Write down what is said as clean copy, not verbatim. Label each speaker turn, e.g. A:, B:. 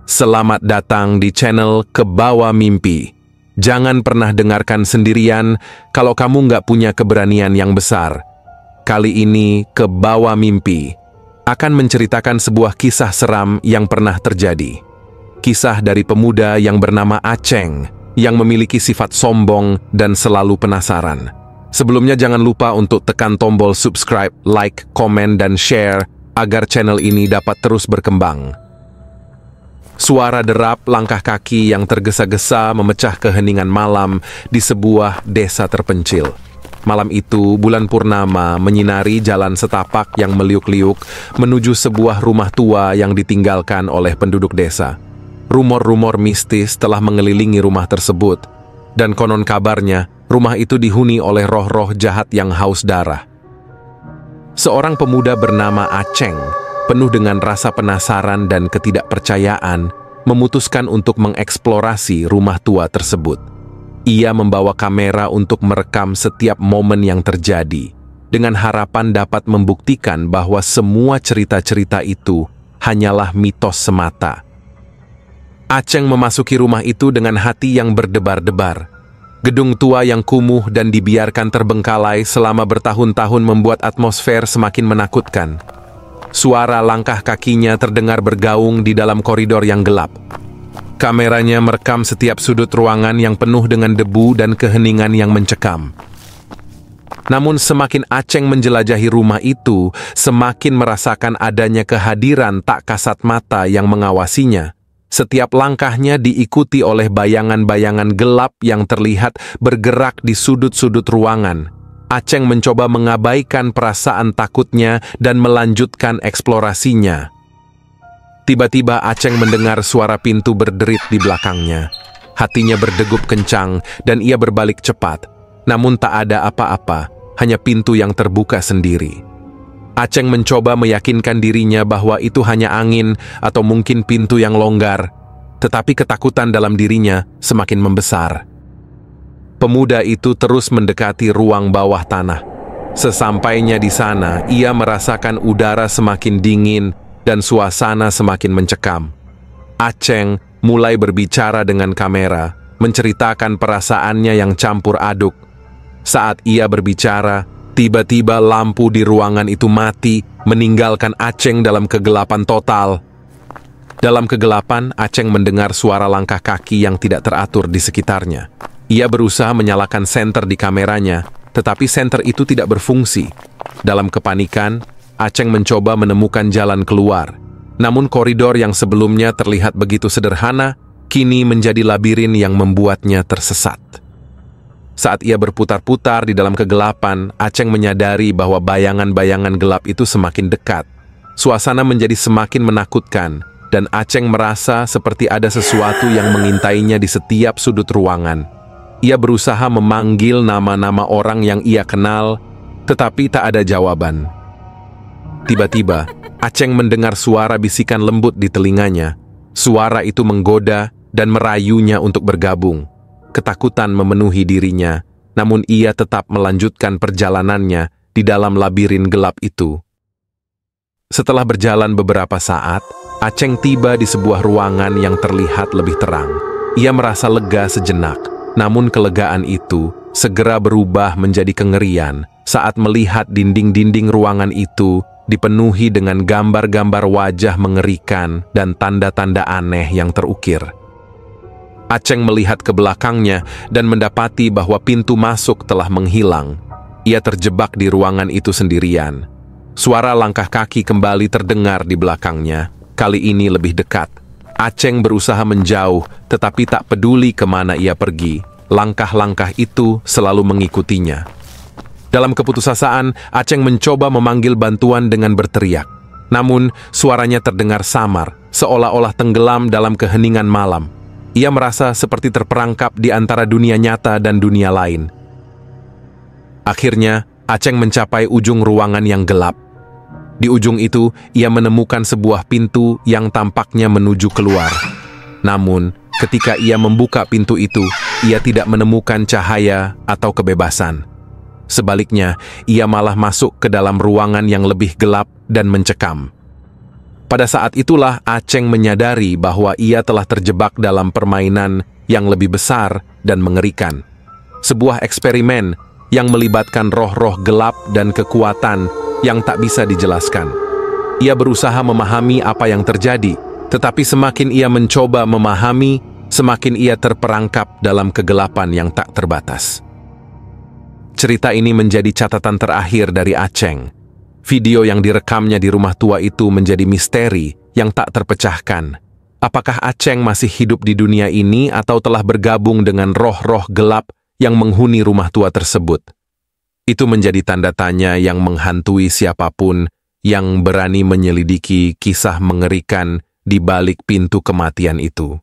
A: Selamat datang di channel Kebawa Mimpi. Jangan pernah dengarkan sendirian kalau kamu nggak punya keberanian yang besar. Kali ini Kebawa Mimpi akan menceritakan sebuah kisah seram yang pernah terjadi. Kisah dari pemuda yang bernama Aceng yang memiliki sifat sombong dan selalu penasaran. Sebelumnya jangan lupa untuk tekan tombol subscribe, like, komen, dan share agar channel ini dapat terus berkembang. Suara derap langkah kaki yang tergesa-gesa memecah keheningan malam di sebuah desa terpencil. Malam itu, bulan purnama menyinari jalan setapak yang meliuk-liuk menuju sebuah rumah tua yang ditinggalkan oleh penduduk desa. Rumor-rumor mistis telah mengelilingi rumah tersebut, dan konon kabarnya rumah itu dihuni oleh roh-roh jahat yang haus darah. Seorang pemuda bernama Aceng, penuh dengan rasa penasaran dan ketidakpercayaan, memutuskan untuk mengeksplorasi rumah tua tersebut. Ia membawa kamera untuk merekam setiap momen yang terjadi, dengan harapan dapat membuktikan bahwa semua cerita-cerita itu hanyalah mitos semata. Aceng memasuki rumah itu dengan hati yang berdebar-debar. Gedung tua yang kumuh dan dibiarkan terbengkalai selama bertahun-tahun membuat atmosfer semakin menakutkan. Suara langkah kakinya terdengar bergaung di dalam koridor yang gelap. Kameranya merekam setiap sudut ruangan yang penuh dengan debu dan keheningan yang mencekam. Namun semakin Aceng menjelajahi rumah itu, semakin merasakan adanya kehadiran tak kasat mata yang mengawasinya. Setiap langkahnya diikuti oleh bayangan-bayangan gelap yang terlihat bergerak di sudut-sudut ruangan. Aceng mencoba mengabaikan perasaan takutnya dan melanjutkan eksplorasinya. Tiba-tiba Aceng mendengar suara pintu berderit di belakangnya. Hatinya berdegup kencang dan ia berbalik cepat. Namun tak ada apa-apa, hanya pintu yang terbuka sendiri. Aceng mencoba meyakinkan dirinya bahwa itu hanya angin atau mungkin pintu yang longgar, tetapi ketakutan dalam dirinya semakin membesar. Pemuda itu terus mendekati ruang bawah tanah. Sesampainya di sana, ia merasakan udara semakin dingin dan suasana semakin mencekam. Aceng mulai berbicara dengan kamera, menceritakan perasaannya yang campur aduk. Saat ia berbicara, tiba-tiba lampu di ruangan itu mati, meninggalkan Aceng dalam kegelapan total. Dalam kegelapan, Aceng mendengar suara langkah kaki yang tidak teratur di sekitarnya. Ia berusaha menyalakan senter di kameranya, tetapi senter itu tidak berfungsi. Dalam kepanikan, Aceng mencoba menemukan jalan keluar. Namun koridor yang sebelumnya terlihat begitu sederhana, kini menjadi labirin yang membuatnya tersesat. Saat ia berputar-putar di dalam kegelapan, Aceng menyadari bahwa bayangan-bayangan gelap itu semakin dekat. Suasana menjadi semakin menakutkan, dan Aceng merasa seperti ada sesuatu yang mengintainya di setiap sudut ruangan. Ia berusaha memanggil nama-nama orang yang ia kenal, tetapi tak ada jawaban. Tiba-tiba, Aceng mendengar suara bisikan lembut di telinganya. Suara itu menggoda dan merayunya untuk bergabung. Ketakutan memenuhi dirinya, namun ia tetap melanjutkan perjalanannya di dalam labirin gelap itu. Setelah berjalan beberapa saat, Aceng tiba di sebuah ruangan yang terlihat lebih terang. Ia merasa lega sejenak. Namun kelegaan itu segera berubah menjadi kengerian saat melihat dinding-dinding ruangan itu dipenuhi dengan gambar-gambar wajah mengerikan dan tanda-tanda aneh yang terukir. Aceng melihat ke belakangnya dan mendapati bahwa pintu masuk telah menghilang. Ia terjebak di ruangan itu sendirian. Suara langkah kaki kembali terdengar di belakangnya, kali ini lebih dekat. Aceng berusaha menjauh, tetapi tak peduli kemana ia pergi. Langkah-langkah itu selalu mengikutinya. Dalam keputusasaan, Aceng mencoba memanggil bantuan dengan berteriak. Namun, suaranya terdengar samar, seolah-olah tenggelam dalam keheningan malam. Ia merasa seperti terperangkap di antara dunia nyata dan dunia lain. Akhirnya, Aceng mencapai ujung ruangan yang gelap. Di ujung itu, ia menemukan sebuah pintu yang tampaknya menuju keluar. Namun, ketika ia membuka pintu itu, ia tidak menemukan cahaya atau kebebasan. Sebaliknya, ia malah masuk ke dalam ruangan yang lebih gelap dan mencekam. Pada saat itulah Aceng menyadari bahwa ia telah terjebak dalam permainan yang lebih besar dan mengerikan. Sebuah eksperimen yang melibatkan roh-roh gelap dan kekuatan yang tak bisa dijelaskan. Ia berusaha memahami apa yang terjadi, tetapi semakin ia mencoba memahami, semakin ia terperangkap dalam kegelapan yang tak terbatas. Cerita ini menjadi catatan terakhir dari Aceng. Video yang direkamnya di rumah tua itu menjadi misteri yang tak terpecahkan. Apakah Aceng masih hidup di dunia ini atau telah bergabung dengan roh-roh gelap yang menghuni rumah tua tersebut? Itu menjadi tanda tanya yang menghantui siapapun yang berani menyelidiki kisah mengerikan di balik pintu kematian itu.